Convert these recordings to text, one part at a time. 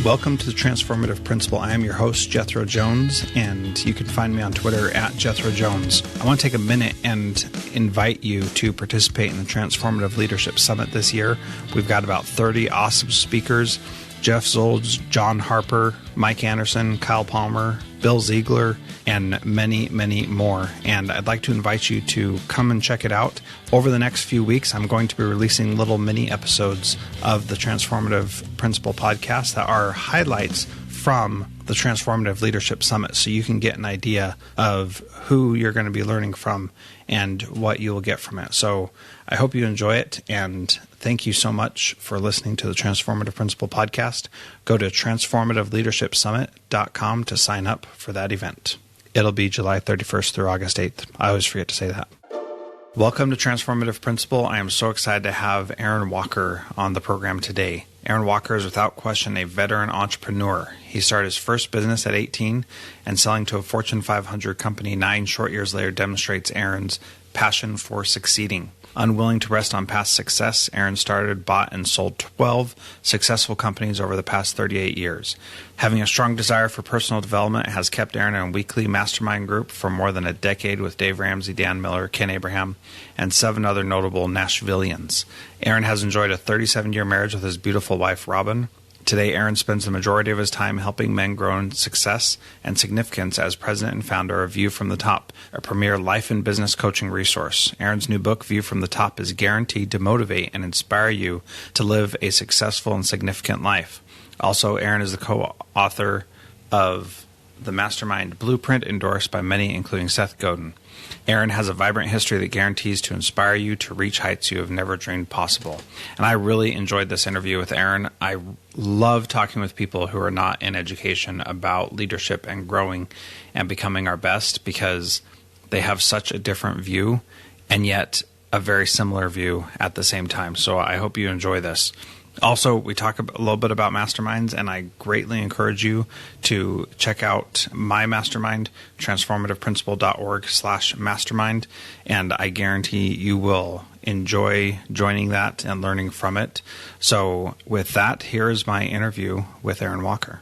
Welcome to the Transformative Principal. I am your host, Jethro Jones, and you can find me on Twitter at Jethro Jones. I want to take a minute and invite you to participate in the Transformative Leadership Summit this year. We've got about 30 awesome speakers: Jeff Zolds, John Harper, Mike Anderson, Kyle Palmer, Bill Ziegler, and many, many more. And I'd like to invite you to come and check it out. Over the next few weeks, I'm going to be releasing little mini episodes of the Transformative Principal podcast that are highlights from the Transformative Leadership Summit, so you can get an idea of who you're going to be learning from and what you will get from it. So I hope you enjoy it, and thank you so much for listening to the Transformative Principal podcast. Go to transformativeleadershipsummit.com to sign up for that event. It'll be July 31st through August 8th. I always forget to say that. Welcome to Transformative Principal. I am so excited to have Aaron Walker on the program today. Aaron Walker is without question a veteran entrepreneur. He started his first business at 18, and selling to a Fortune 500 company 9 short years later demonstrates Aaron's passion for succeeding. Unwilling to rest on past success, Aaron started, bought, and sold 12 successful companies over the past 38 years. Having a strong desire for personal development has kept Aaron in a weekly mastermind group for more than a decade with Dave Ramsey, Dan Miller, Ken Abraham, and 7 other notable Nashvillians. Aaron has enjoyed a 37-year marriage with his beautiful wife, Robin. Today, Aaron spends the majority of his time helping men grow in success and significance as president and founder of View from the Top, a premier life and business coaching resource. Aaron's new book, View from the Top, is guaranteed to motivate and inspire you to live a successful and significant life. Also, Aaron is the co-author of the Mastermind Blueprint, endorsed by many, including Seth Godin. Aaron has a vibrant history that guarantees to inspire you to reach heights you have never dreamed possible. And I really enjoyed this interview with Aaron. I love talking with people who are not in education about leadership and growing and becoming our best, because they have such a different view and yet a very similar view at the same time. So I hope you enjoy this. Also, we talk a little bit about masterminds, and I greatly encourage you to check out my mastermind, transformativeprincipal.org/mastermind, and I guarantee you will enjoy joining that and learning from it. So with that, here is my interview with Aaron Walker.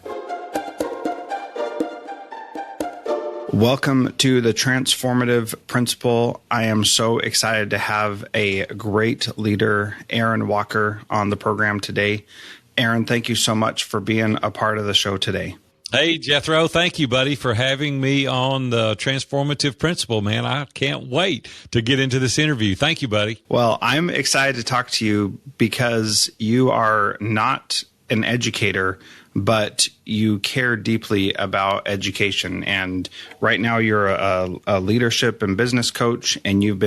Welcome to the Transformative Principal. I am so excited to have a great leader, Aaron Walker, on the program today. Aaron, thank you so much for being a part of the show today. Hey, Jethro, thank you, buddy, for having me on the Transformative Principal, man. I can't wait to get into this interview. Thank you, buddy. Well, I'm excited to talk to you because you are not an educator, but you care deeply about education. And right now you're a leadership and business coach, and you've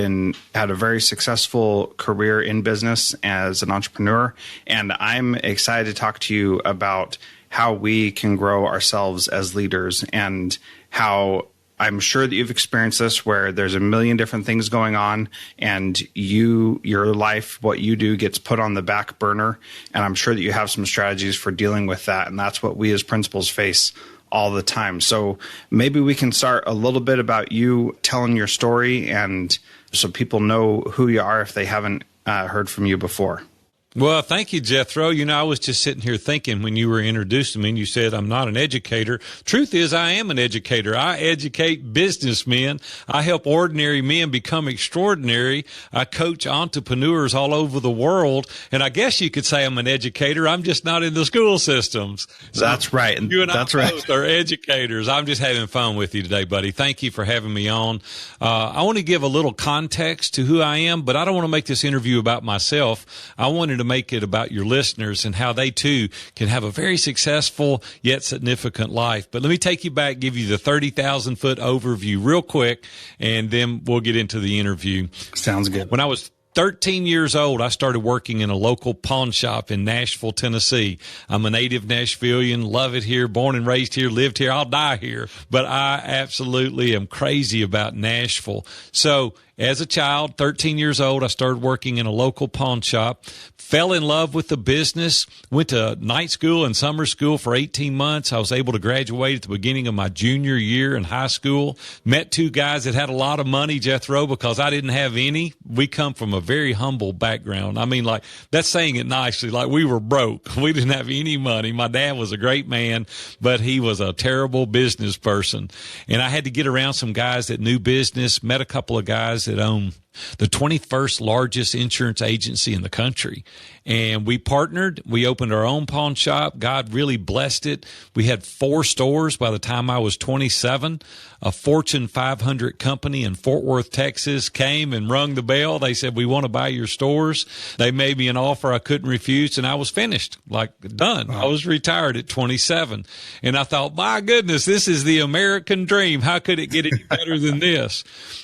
had a very successful career in business as an entrepreneur. And I'm excited to talk to you about how we can grow ourselves as leaders, and how I'm sure that you've experienced this, where there's a million different things going on, and your life, what you do, gets put on the back burner. And I'm sure that you have some strategies for dealing with that. And that's what we as principals face all the time. So maybe we can start a little bit about you telling your story, and so people know who you are if they haven't heard from you before. Well, thank you, Jethro. You know, I was just sitting here thinking when you were introducing me and you said I'm not an educator. Truth is, I am an educator. I educate businessmen. I help ordinary men become extraordinary. I coach entrepreneurs all over the world. And I guess you could say I'm an educator. I'm just not in the school systems. So that's right. You and that's I both are educators. I'm just having fun with you today, buddy. Thank you for having me on. I want to give a little context to who I am, but I don't want to make this interview about myself. I wanted to make it about your listeners and how they too can have a very successful yet significant life. But let me take you back, give you the 30,000 foot overview real quick, and then we'll get into the interview. Sounds good. When I was 13 years old, I started working in a local pawn shop in Nashville, Tennessee. I'm a native Nashvillian, love it here, born and raised here, lived here, I'll die here. But I absolutely am crazy about Nashville. So as a child, 13 years old, I started working in a local pawn shop, fell in love with the business, went to night school and summer school for 18 months. I was able to graduate at the beginning of my junior year in high school. Met two guys that had a lot of money, Jethro, because I didn't have any. We come from a very humble background. I mean, like, that's saying it nicely. Like, we were broke. We didn't have any money. My dad was a great man, but he was a terrible business person. And I had to get around some guys that knew business, met a couple of guys that own the 21st largest insurance agency in the country. And we partnered. We opened our own pawn shop. God really blessed it. We had 4 stores by the time I was 27. A Fortune 500 company in Fort Worth, Texas came and rung the bell. They said, we want to buy your stores. They made me an offer I couldn't refuse, and I was finished, like done. Wow. I was retired at 27. And I thought, my goodness, this is the American dream. How could it get any better than this?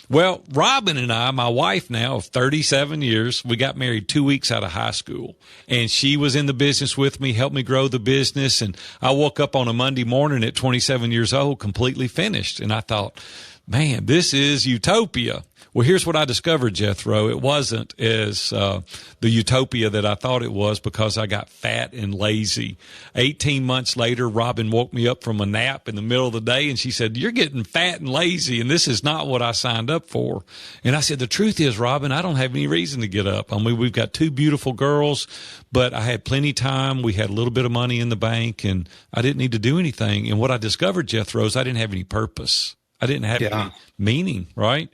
Well, Robin and I, my wife now of 37 years, we got married 2 weeks out of high school. And she was in the business with me, helped me grow the business. And I woke up on a Monday morning at 27 years old, completely finished. And I thought, man, this is utopia. Well, here's what I discovered, Jethro. It wasn't as the utopia that I thought it was, because I got fat and lazy. 18 months later, Robin woke me up from a nap in the middle of the day, and she said, you're getting fat and lazy, and this is not what I signed up for. And I said, the truth is, Robin, I don't have any reason to get up. I mean, we've got 2 beautiful girls, but I had plenty of time. We had a little bit of money in the bank, and I didn't need to do anything. And what I discovered, Jethro, is I didn't have any purpose. I didn't have any meaning, right?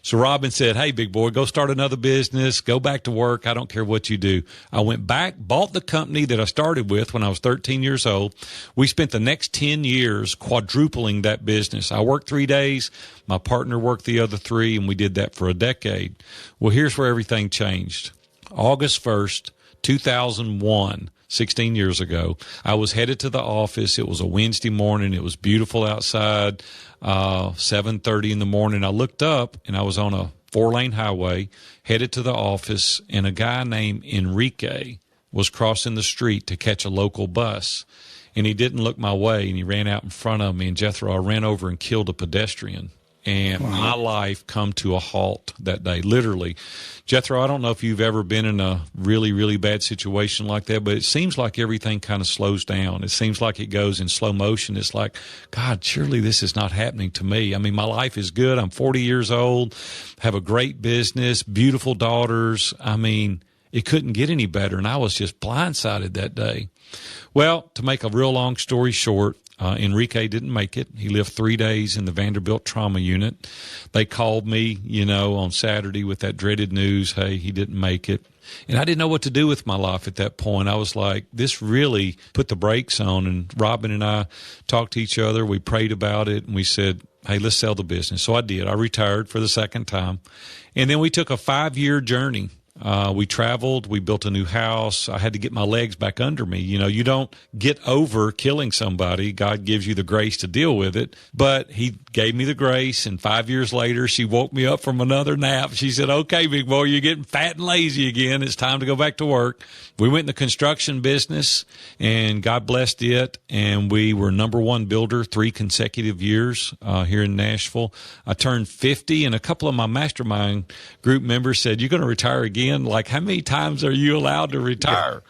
So Robin said, hey, big boy, go start another business, go back to work. I don't care what you do. I went back, bought the company that I started with when I was 13 years old. We spent the next 10 years quadrupling that business. I worked 3 days. My partner worked the other 3, and we did that for a decade. Well, here's where everything changed. August 1st, 2001. 16 years ago, I was headed to the office. It was a Wednesday morning. It was beautiful outside, 7:30 in the morning. I looked up, and I was on a 4-lane highway, headed to the office, and a guy named Enrique was crossing the street to catch a local bus. And he didn't look my way, and he ran out in front of me. And Jethro, I ran over and killed a pedestrian. And my life come to a halt that day, literally. Jethro, I don't know if you've ever been in a really, really bad situation like that, but it seems like everything kind of slows down. It seems like it goes in slow motion. It's like, God, surely this is not happening to me. I mean, my life is good. I'm 40 years old, have a great business, beautiful daughters. I mean, it couldn't get any better, and I was just blindsided that day. Well, to make a real long story short, Enrique didn't make it. He lived 3 days in the Vanderbilt trauma unit. They called me, on Saturday with that dreaded news, hey, he didn't make it. And I didn't know what to do with my life at that point. I was like, this really put the brakes on. And Robin and I talked to each other. We prayed about it, and we said, hey, let's sell the business. So I did. I retired for the second time. And then we took a 5-year journey. We traveled, we built a new house. I had to get my legs back under me. You don't get over killing somebody. God gives you the grace to deal with it. But he gave me the grace, and 5 years later, she woke me up from another nap. She said, okay, big boy, you're getting fat and lazy again. It's time to go back to work. We went in the construction business, and God blessed it, and we were number 1 builder 3 consecutive years here in Nashville. I turned 50, and a couple of my mastermind group members said, you're going to retire again? Like, how many times are you allowed to retire?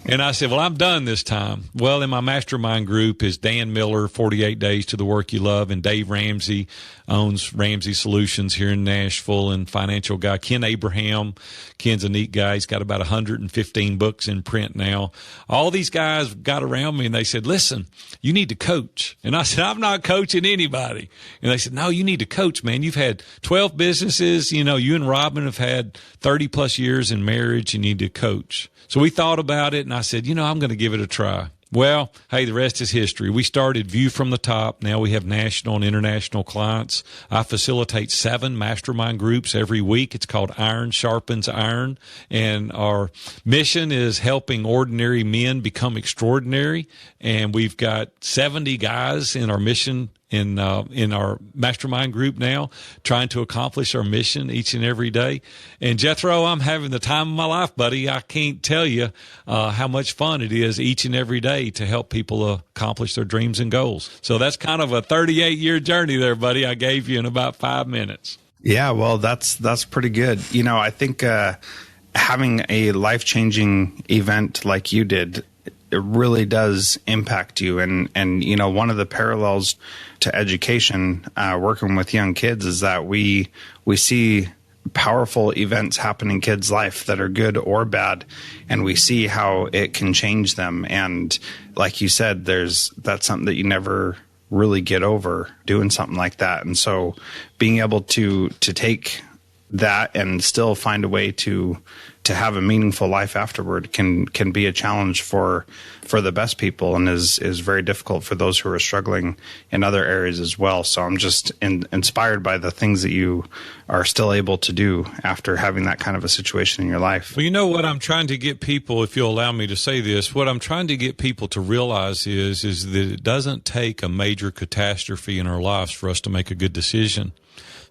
And I said, well, I'm done this time. Well, in my mastermind group is Dan Miller, 48 Days to the Work You Love, and Dave Ramsey owns Ramsey Solutions here in Nashville, and financial guy Ken Abraham. Ken's a neat guy. He's got about 115 books in print now. All these guys got around me, and they said, listen, you need to coach. And I said, I'm not coaching anybody. And they said, no, you need to coach, man. You've had 12 businesses. You and Robin have had 30 plus years in marriage. You need to coach. So we thought about it, and I said, I'm going to give it a try. Well, hey, the rest is history. We started View from the Top. Now we have national and international clients. I facilitate 7 mastermind groups every week. It's called Iron Sharpens Iron. And our mission is helping ordinary men become extraordinary. And we've got 70 guys in our mission in our mastermind group now, trying to accomplish our mission each and every day. And Jethro, I'm having the time of my life, buddy. I can't tell you how much fun it is each and every day to help people accomplish their dreams and goals. So that's kind of a 38-year journey there, buddy, I gave you in about 5 minutes. Yeah, well, that's pretty good. I think having a life-changing event like you did, it really does impact you. And one of the parallels to education, working with young kids, is that we see powerful events happen in kids' life that are good or bad, and we see how it can change them. And like you said, that's something that you never really get over, doing something like that. And so being able to take that and still find a way to have a meaningful life afterward can be a challenge for the best people, and is very difficult for those who are struggling in other areas as well. So I'm just inspired by the things that you are still able to do after having that kind of a situation in your life. Well, you know what I'm trying to get people, if you'll allow me to say this, what I'm trying to get people to realize is that it doesn't take a major catastrophe in our lives for us to make a good decision.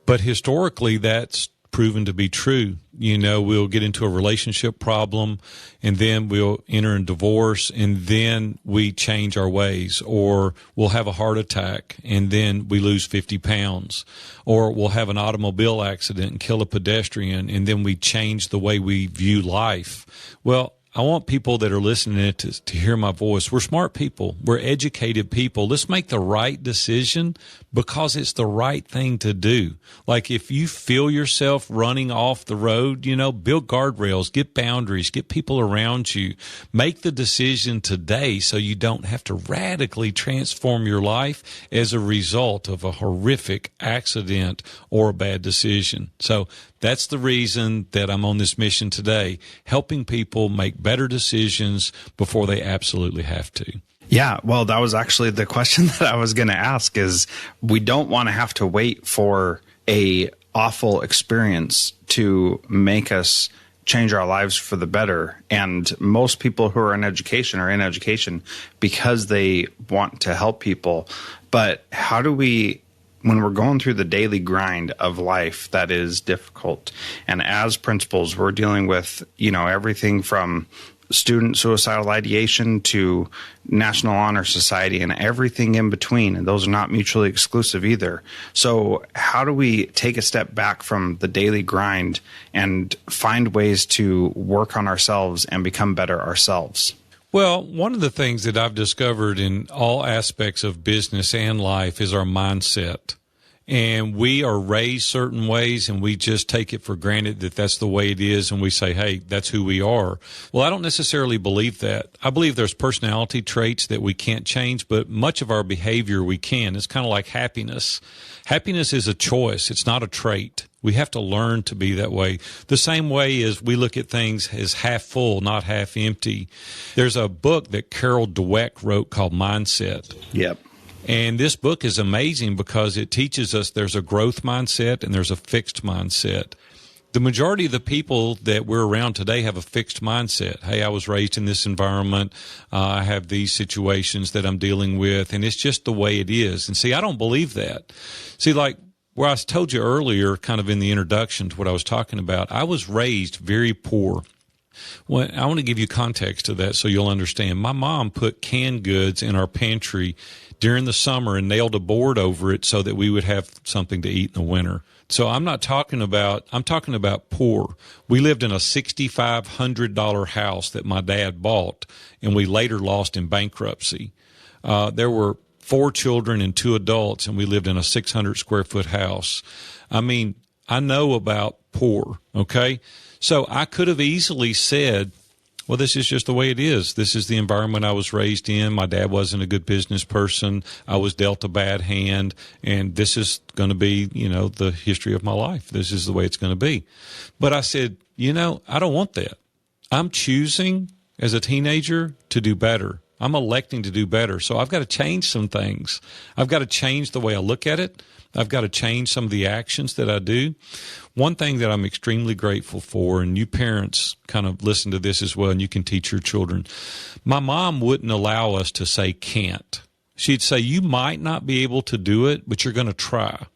But historically, that's proven to be true. We'll get into a relationship problem, and then we'll enter in divorce, and then we change our ways, or we'll have a heart attack and then we lose 50 pounds, or we'll have an automobile accident and kill a pedestrian, and then we change the way we view life. Well, I want people that are listening to hear my voice. We're smart people. We're educated people. Let's make the right decision because it's the right thing to do. Like if you feel yourself running off the road, build guardrails, get boundaries, get people around you. Make the decision today so you don't have to radically transform your life as a result of a horrific accident or a bad decision. So that's the reason that I'm on this mission today, helping people make better decisions before they absolutely have to. Yeah, well, that was actually the question that I was going to ask, is we don't want to have to wait for a awful experience to make us change our lives for the better. And most people who are in education because they want to help people. But how do we, when we're going through the daily grind of life that is difficult, and as principals, we're dealing with, everything from student suicidal ideation to National Honor Society and everything in between. And those are not mutually exclusive either. So how do we take a step back from the daily grind and find ways to work on ourselves and become better ourselves? Well, one of the things that I've discovered in all aspects of business and life is our mindset. And we are raised certain ways, and we just take it for granted that that's the way it is, and we say, hey, that's who we are. Well, I don't necessarily believe that. I believe there's personality traits that we can't change, but much of our behavior we can. It's kind of like happiness. Happiness is a choice. It's not a trait. We have to learn to be that way. The same way as we look at things as half full, not half empty. There's a book that Carol Dweck wrote called Mindset. Yep. And this book is amazing because it teaches us there's a growth mindset and there's a fixed mindset. The majority of the people that we're around today have a fixed mindset. Hey, I was raised in this environment. I have these situations that I'm dealing with, and it's just the way it is. And see, I don't believe that. See, like where I told you earlier, kind of in the introduction to what I was talking about, I was raised very poor. Well, I want to give you context to that so you'll understand. My mom put canned goods in our pantry during the summer and nailed a board over it so that we would have something to eat in the winter. So I'm talking about poor. We lived in a $6,500 house that my dad bought, and we later lost in bankruptcy. There were 4 children and 2 adults, and we lived in a 600 square foot house. I mean, I know about poor, okay? So I could have easily said, well, this is just the way it is. This is the environment I was raised in. My dad wasn't a good business person. I was dealt a bad hand, and this is going to be, the history of my life. This is the way it's going to be. But I said, I don't want that. I'm choosing as a teenager to do better. I'm electing to do better. So I've got to change some things. I've got to change the way I look at it. I've got to change some of the actions that I do. One thing that I'm extremely grateful for, and you parents kind of listen to this as well, and you can teach your children. My mom wouldn't allow us to say can't. She'd say, you might not be able to do it, but you're going to try.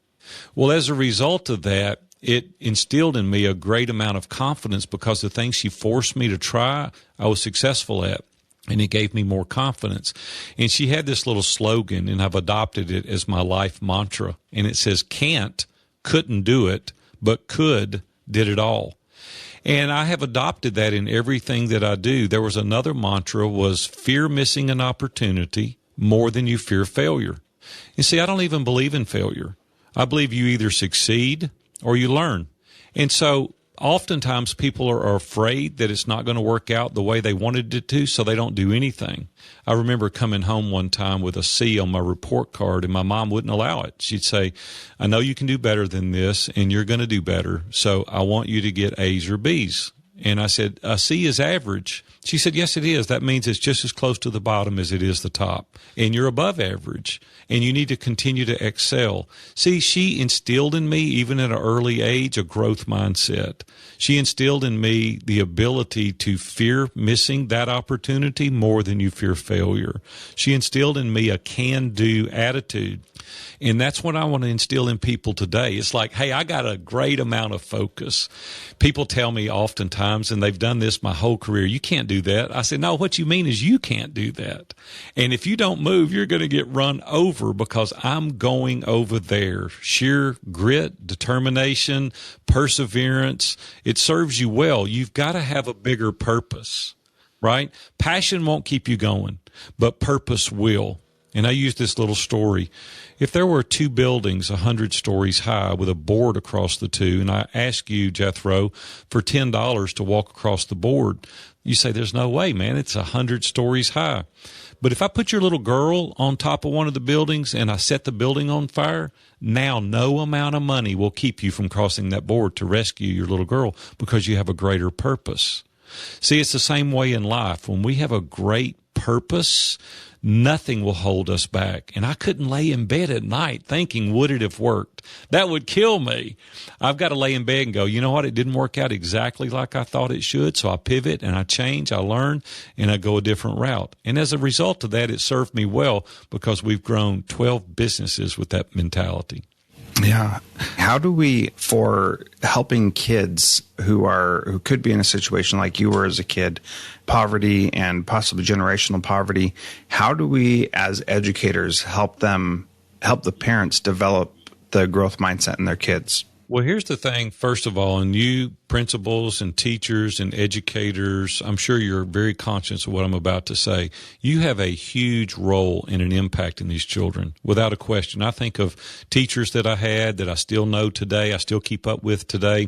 Well, as a result of that, it instilled in me a great amount of confidence because the things she forced me to try, I was successful at. And it gave me more confidence. And she had this little slogan, and I've adopted it as my life mantra. And it says, couldn't do it, but could did it all. And I have adopted that in everything that I do. There was another mantra was fear missing an opportunity more than you fear failure. You see, I don't even believe in failure. I believe you either succeed or you learn. And so oftentimes people are afraid that it's not going to work out the way they wanted it to, so they don't do anything. I remember coming home one time with a C on my report card, and my mom wouldn't allow it. She'd say, I know you can do better than this, and you're going to do better, so I want you to get A's or B's. And I said, a C is average. She said, yes, it is. That means it's just as close to the bottom as it is the top. And you're above average, and you need to continue to excel. See, she instilled in me, even at an early age, a growth mindset. She instilled in me the ability to fear missing that opportunity more than you fear failure. She instilled in me a can-do attitude. And that's what I want to instill in people today. It's like, hey, I got a great amount of focus. People tell me oftentimes, and they've done this my whole career, you can't do that. I said, no, what you mean is you can't do that. And if you don't move, you're going to get run over because I'm going over there. Sheer grit, determination, perseverance, it serves you well. You've got to have a bigger purpose, right? Passion won't keep you going, but purpose will. And I use this little story. If there were two buildings 100 stories high with a board across the two, and I ask you, Jethro, for $10 to walk across the board, you say, there's no way, man, it's 100 stories high. But if I put your little girl on top of one of the buildings and I set the building on fire, now no amount of money will keep you from crossing that board to rescue your little girl because you have a greater purpose. See, it's the same way in life. When we have a great purpose, nothing will hold us back. And I couldn't lay in bed at night thinking, would it have worked? That would kill me. I've got to lay in bed and go, you know what? It didn't work out exactly like I thought it should. So I pivot and I change, I learn, and I go a different route. And as a result of that, it served me well because we've grown 12 businesses with that mentality. Yeah. How do we, for helping kids who could be in a situation like you were as a kid, poverty and possibly generational poverty, how do we as educators help the parents develop the growth mindset in their kids? Well, here's the thing, first of all, and you principals and teachers and educators, I'm sure you're very conscious of what I'm about to say. You have a huge role and an impact in these children, without a question. I think of teachers that I had that I still know today, I still keep up with today,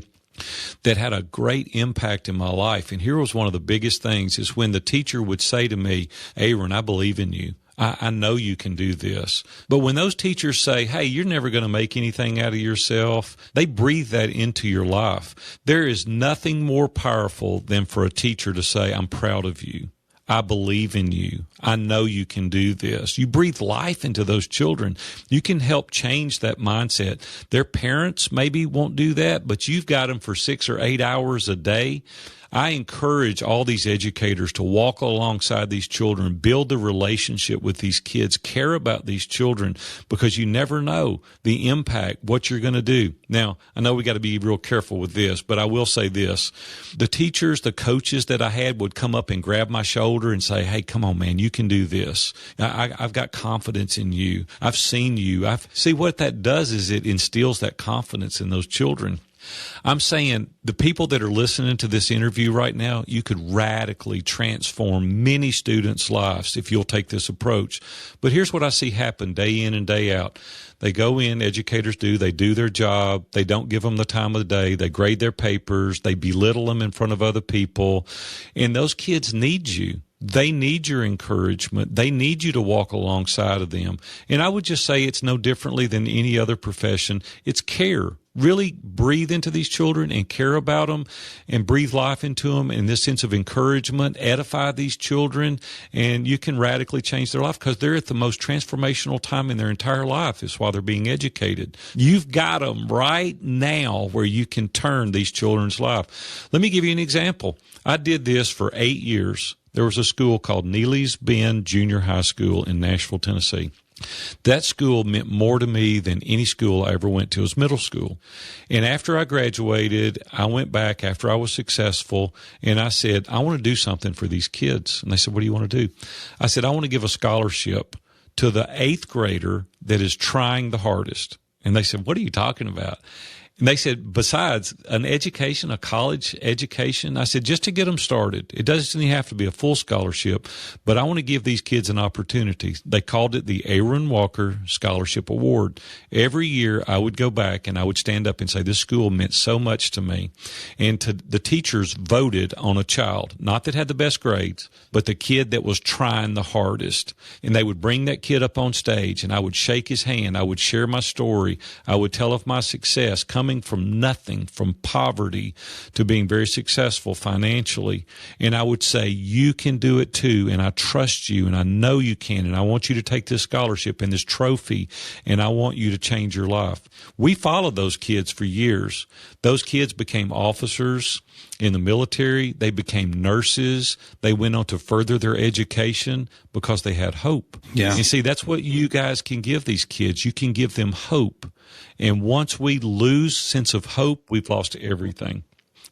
that had a great impact in my life. And here was one of the biggest things is when the teacher would say to me, Aaron, I believe in you. I know you can do this. But when those teachers say, hey, you're never going to make anything out of yourself, they breathe that into your life. There is nothing more powerful than for a teacher to say, I'm proud of you. I believe in you. I know you can do this. You breathe life into those children. You can help change that mindset. Their parents maybe won't do that, but you've got them for 6 or 8 hours a day. I encourage all these educators to walk alongside these children, build the relationship with these kids, care about these children, because you never know the impact, what you're going to do. Now, I know we got to be real careful with this, but I will say this. The teachers, the coaches that I had would come up and grab my shoulder and say, hey, come on, man, you can do this. I've got confidence in you. I've seen you. See, what that does is it instills that confidence in those children. I'm saying the people that are listening to this interview right now, you could radically transform many students' lives if you'll take this approach. But here's what I see happen day in and day out. They go in, educators do, they do their job, they don't give them the time of the day, they grade their papers, they belittle them in front of other people, and those kids need you. They need your encouragement. They need you to walk alongside of them. And I would just say it's no differently than any other profession. It's care. Really breathe into these children and care about them and breathe life into them in this sense of encouragement, edify these children, and you can radically change their life because they're at the most transformational time in their entire life is while they're being educated. You've got them right now where you can turn these children's life. Let me give you an example. I did this for 8 years. There was a school called Neely's Bend Junior High School in Nashville, Tennessee. That school meant more to me than any school I ever went to. It was middle school. And after I graduated, I went back after I was successful, and I said, I want to do something for these kids. And they said, what do you want to do? I said, I want to give a scholarship to the 8th grader that is trying the hardest. And they said, what are you talking about? And they said, besides an education, a college education, I said, just to get them started. It doesn't have to be a full scholarship, but I want to give these kids an opportunity. They called it the Aaron Walker Scholarship Award. Every year I would go back and I would stand up and say, this school meant so much to me. And the teachers voted on a child, not that had the best grades, but the kid that was trying the hardest. And they would bring that kid up on stage and I would shake his hand. I would share my story. I would tell of my success coming from nothing, from poverty to being very successful financially. And I would say, you can do it too. And I trust you and I know you can. And I want you to take this scholarship and this trophy and I want you to change your life. We followed those kids for years. Those kids became officers in the military. They became nurses. They went on to further their education because they had hope. Yeah. And see, that's what you guys can give these kids. You can give them hope. And once we lose sense of hope, we've lost everything.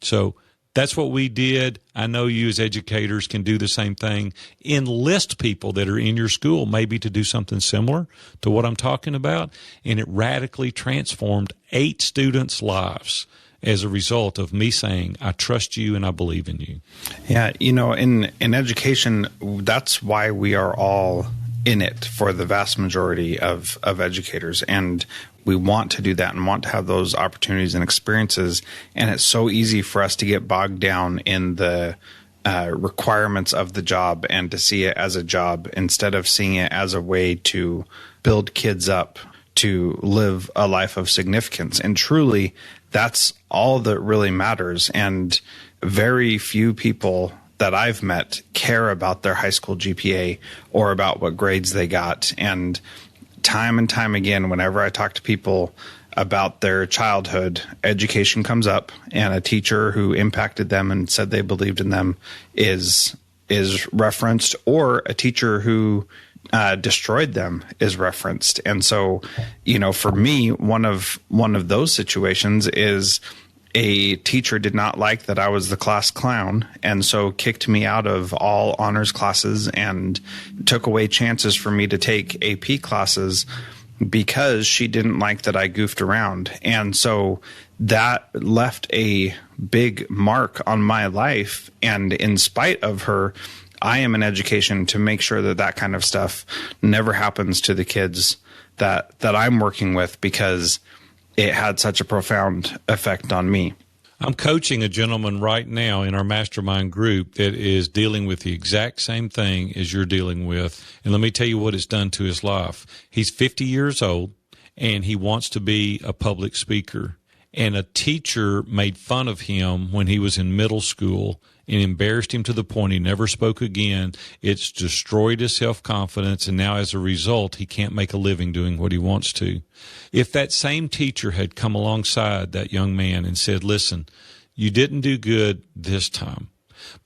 So that's what we did. I know you as educators can do the same thing. Enlist people that are in your school maybe to do something similar to what I'm talking about. And it radically transformed 8 students' lives as a result of me saying, I trust you and I believe in you. Yeah, in education, that's why we are all in it for the vast majority of educators. And we want to do that and want to have those opportunities and experiences. And it's so easy for us to get bogged down in the requirements of the job and to see it as a job instead of seeing it as a way to build kids up to live a life of significance. And truly, that's all that really matters. And very few people that I've met care about their high school GPA or about what grades they got. And time and time again, whenever I talk to people about their childhood, education comes up, and a teacher who impacted them and said they believed in them is referenced, or a teacher who destroyed them is referenced. And so, for me, one of those situations is a teacher did not like that I was the class clown, and so kicked me out of all honors classes and took away chances for me to take AP classes because she didn't like that I goofed around. And so that left a big mark on my life. And in spite of her, I am in education to make sure that that kind of stuff never happens to the kids that I'm working with, because it had such a profound effect on me. I'm coaching a gentleman right now in our mastermind group that is dealing with the exact same thing as you're dealing with. And let me tell you what it's done to his life. He's 50 years old and he wants to be a public speaker. And a teacher made fun of him when he was in middle school and embarrassed him to the point he never spoke again. It's destroyed his self-confidence, and now as a result, he can't make a living doing what he wants to. If that same teacher had come alongside that young man and said, listen, you didn't do good this time,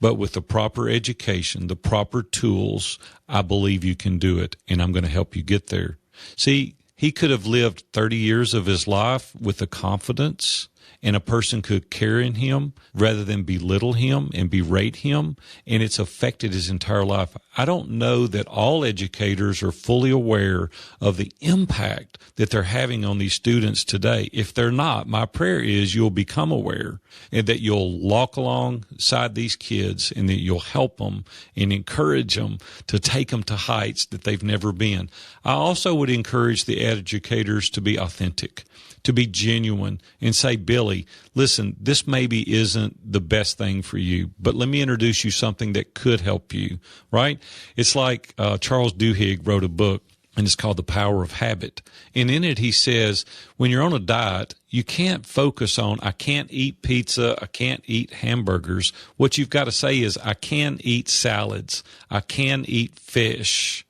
but with the proper education, the proper tools, I believe you can do it, and I'm going to help you get there. See, he could have lived 30 years of his life with the confidence, and a person could care in him rather than belittle him and berate him, and it's affected his entire life. I don't know that all educators are fully aware of the impact that they're having on these students today. If they're not, my prayer is you'll become aware and that you'll walk alongside these kids and that you'll help them and encourage them to take them to heights that they've never been. I also would encourage the educators to be authentic, to be genuine, and say, Billy, listen, this maybe isn't the best thing for you, but let me introduce you something that could help you, right? It's like Charles Duhigg wrote a book, and it's called The Power of Habit. And in it, he says, when you're on a diet, you can't focus on, I can't eat pizza, I can't eat hamburgers. What you've got to say is, I can eat salads, I can eat fish.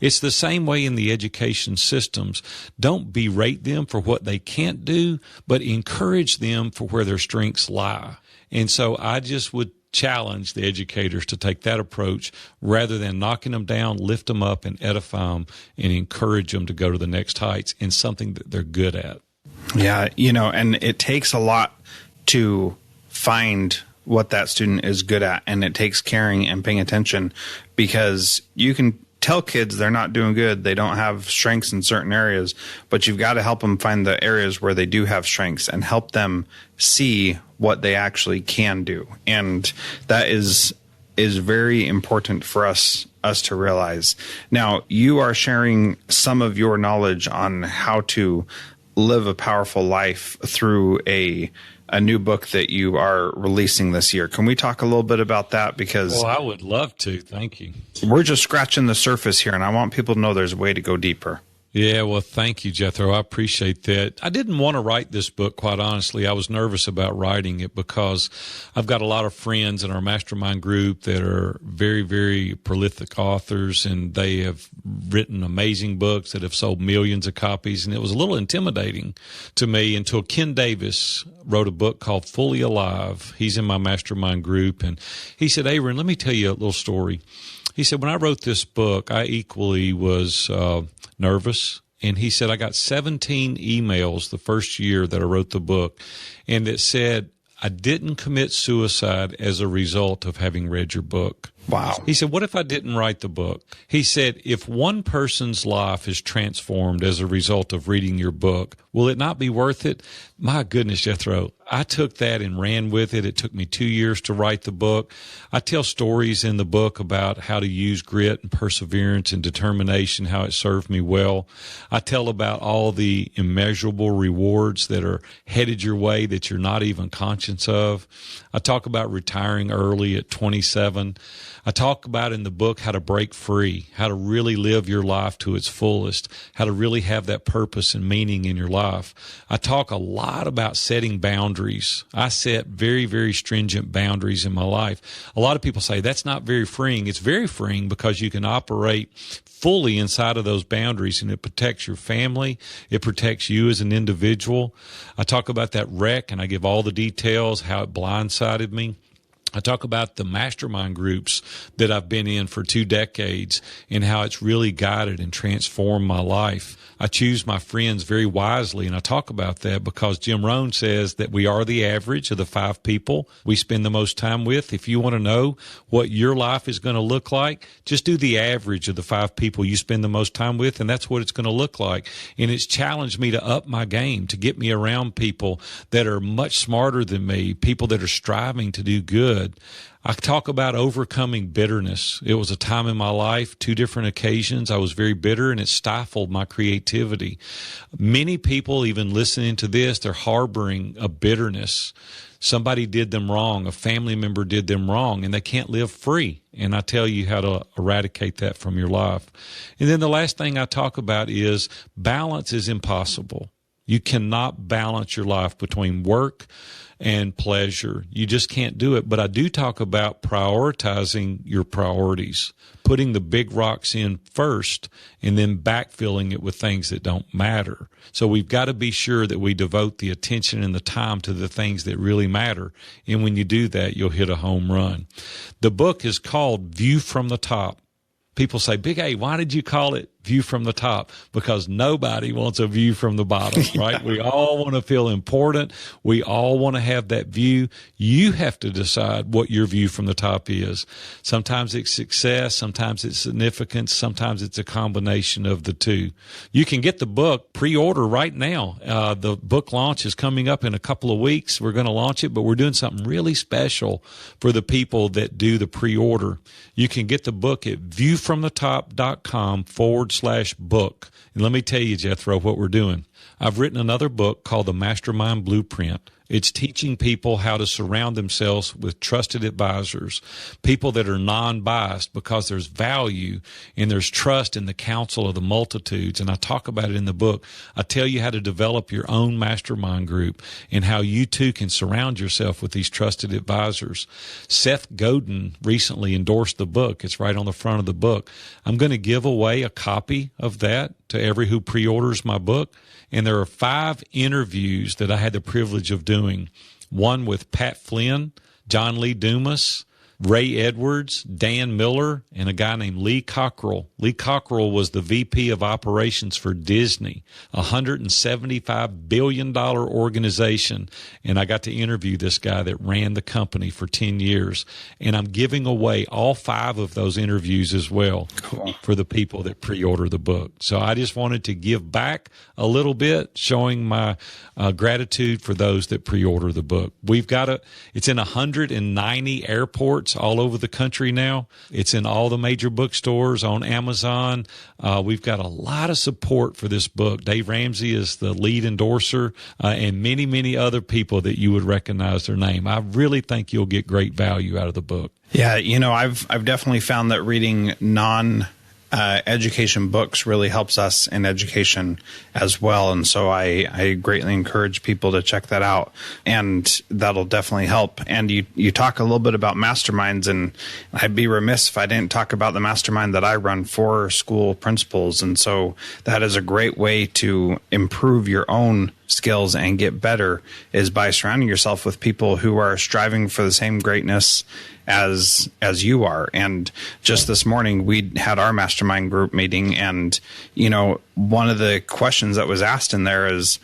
It's the same way in the education systems. Don't berate them for what they can't do, but encourage them for where their strengths lie. And so I just would challenge the educators to take that approach rather than knocking them down, lift them up and edify them and encourage them to go to the next heights in something that they're good at. Yeah, and it takes a lot to find what that student is good at, and it takes caring and paying attention, because you can tell kids they're not doing good. They don't have strengths in certain areas, but you've got to help them find the areas where they do have strengths and help them see what they actually can do. And that is very important for us to realize. Now, you are sharing some of your knowledge on how to live a powerful life through a new book that you are releasing this year. Can we talk a little bit about that? Because I would love to. Thank you. We're just scratching the surface here, and I want people to know there's a way to go deeper. Yeah, well, thank you, Jethro. I appreciate that. I didn't want to write this book, quite honestly. I was nervous about writing it because I've got a lot of friends in our mastermind group that are very, very prolific authors, and they have written amazing books that have sold millions of copies. And it was a little intimidating to me until Ken Davis wrote a book called Fully Alive. He's in my mastermind group, and he said, Aaron, let me tell you a little story. He said, when I wrote this book, I equally was nervous. And he said, I got 17 emails the first year that I wrote the book, and it said, I didn't commit suicide as a result of having read your book. Wow. He said, what if I didn't write the book? He said, if one person's life is transformed as a result of reading your book, will it not be worth it? My goodness, Jethro, I took that and ran with it. It took me 2 years to write the book. I tell stories in the book about how to use grit and perseverance and determination, how it served me well. I tell about all the immeasurable rewards that are headed your way that you're not even conscious of. I talk about retiring early at 27. I talk about in the book how to break free, how to really live your life to its fullest, how to really have that purpose and meaning in your life. I talk a lot about setting boundaries. I set very, very stringent boundaries in my life. A lot of people say that's not very freeing. It's very freeing because you can operate fully inside of those boundaries, and it protects your family. It protects you as an individual. I talk about that wreck, and I give all the details, how it blindsided me. I talk about the mastermind groups that I've been in for 2 decades and how it's really guided and transformed my life. I choose my friends very wisely, and I talk about that because Jim Rohn says that we are the average of the 5 people we spend the most time with. If you want to know what your life is going to look like, just do the average of the 5 people you spend the most time with, and that's what it's going to look like. And it's challenged me to up my game, to get me around people that are much smarter than me, people that are striving to do good. I talk about overcoming bitterness. It was a time in my life, 2 different occasions, I was very bitter, and it stifled my creativity. Many people, even listening to this, they're harboring a bitterness. Somebody did them wrong, a family member did them wrong, and they can't live free. And I tell you how to eradicate that from your life. And then the last thing I talk about is balance is impossible. You cannot balance your life between work and pleasure. You just can't do it. But I do talk about prioritizing your priorities, putting the big rocks in first and then backfilling it with things that don't matter. So we've got to be sure that we devote the attention and the time to the things that really matter. And when you do that, you'll hit a home run. The book is called View from the Top. People say, Big A, why did you call it View from the Top? Because nobody wants a view from the bottom, right? We all want to feel important. We all want to have that view. You have to decide what your view from the top is. Sometimes it's success. Sometimes it's significance. Sometimes it's a combination of the two. You can get the book pre-order right now. The book launch is coming up in a couple of weeks. We're going to launch it, but we're doing something really special for the people that do the pre-order. You can get the book at viewfromthetop.com/book. And let me tell you, Jethro, what we're doing. I've written another book called The Mastermind Blueprint. It's teaching people how to surround themselves with trusted advisors, people that are non-biased, because there's value and there's trust in the counsel of the multitudes. And I talk about it in the book. I tell you how to develop your own mastermind group and how you too can surround yourself with these trusted advisors. Seth Godin recently endorsed the book. It's right on the front of the book. I'm going to give away a copy of that to every who pre-orders my book. And there are 5 interviews that I had the privilege of doing. One with Pat Flynn, John Lee Dumas, Ray Edwards, Dan Miller, and a guy named Lee Cockrell. Lee Cockrell was the VP of operations for Disney, a $175 billion organization. And I got to interview this guy that ran the company for 10 years. And I'm giving away all 5 of those interviews as well for the people that pre-order the book. So I just wanted to give back a little bit, showing my gratitude for those that pre-order the book. It's in 190 airports all over the country now. It's in all the major bookstores, on Amazon. We've got a lot of support for this book. Dave Ramsey is the lead endorser, and many, many other people that you would recognize their name. I really think you'll get great value out of the book. Yeah, I've definitely found that reading education books really helps us in education as well. And so I greatly encourage people to check that out, and that'll definitely help. And you talk a little bit about masterminds, and I'd be remiss if I didn't talk about the mastermind that I run for school principals. And so that is a great way to improve your own skills and get better, is by surrounding yourself with people who are striving for the same greatness as you are. And just this morning we had our mastermind group meeting, and one of the questions that was asked in there is,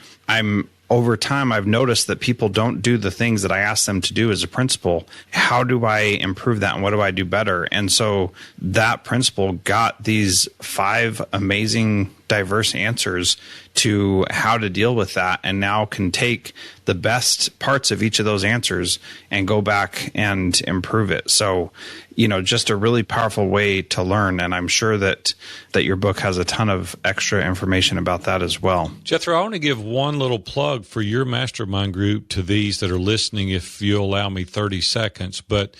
over time, I've noticed that people don't do the things that I ask them to do as a principal. How do I improve that, and what do I do better? And so that principal got these 5 amazing, diverse answers to how to deal with that, and now can take the best parts of each of those answers and go back and improve it. So, just a really powerful way to learn. And I'm sure that your book has a ton of extra information about that as well. Jethro, I want to give one little plug for your mastermind group to these that are listening, if you'll allow me 30 seconds. But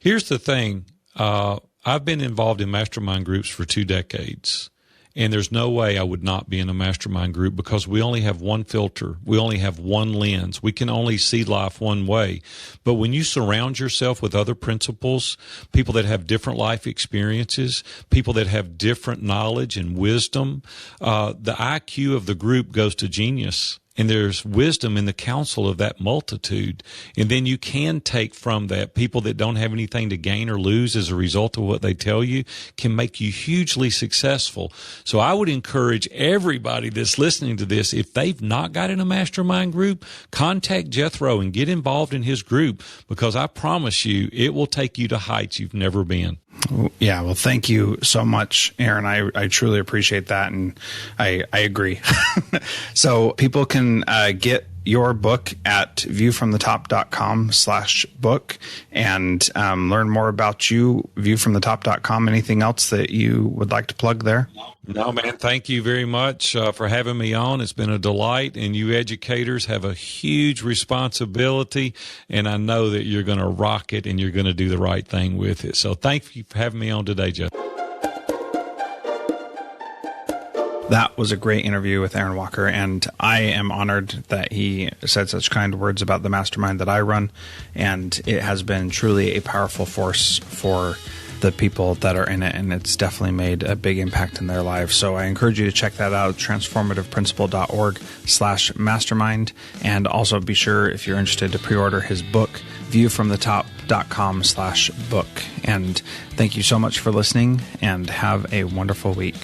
here's the thing. I've been involved in mastermind groups for 2 decades. And there's no way I would not be in a mastermind group, because we only have one filter. We only have one lens. We can only see life one way. But when you surround yourself with other principals, people that have different life experiences, people that have different knowledge and wisdom, the IQ of the group goes to genius. And there's wisdom in the counsel of that multitude. And then you can take from that, people that don't have anything to gain or lose as a result of what they tell you can make you hugely successful. So I would encourage everybody that's listening to this, if they've not got in a mastermind group, contact Jethro and get involved in his group, because I promise you it will take you to heights you've never been. Yeah, well, thank you so much, Aaron. I truly appreciate that, and I agree. So people can get your book at viewfromthetop.com/book and learn more about you, viewfromthetop.com. Anything else that you would like to plug there? No, man, thank you very much for having me on. It's been a delight, and you educators have a huge responsibility, and I know that you're going to rock it and you're going to do the right thing with it. So thank you for having me on today, Jeff. That was a great interview with Aaron Walker, and I am honored that he said such kind words about the mastermind that I run, and it has been truly a powerful force for the people that are in it, and it's definitely made a big impact in their lives. So I encourage you to check that out, transformativeprincipal.org/mastermind, and also be sure, if you're interested, to pre-order his book, viewfromthetop.com/book. And thank you so much for listening, and have a wonderful week.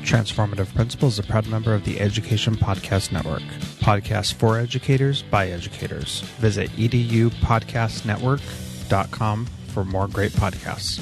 Transformative Principal is a proud member of the Education Podcast Network. Podcasts for educators by educators. Visit edupodcastnetwork.com for more great podcasts.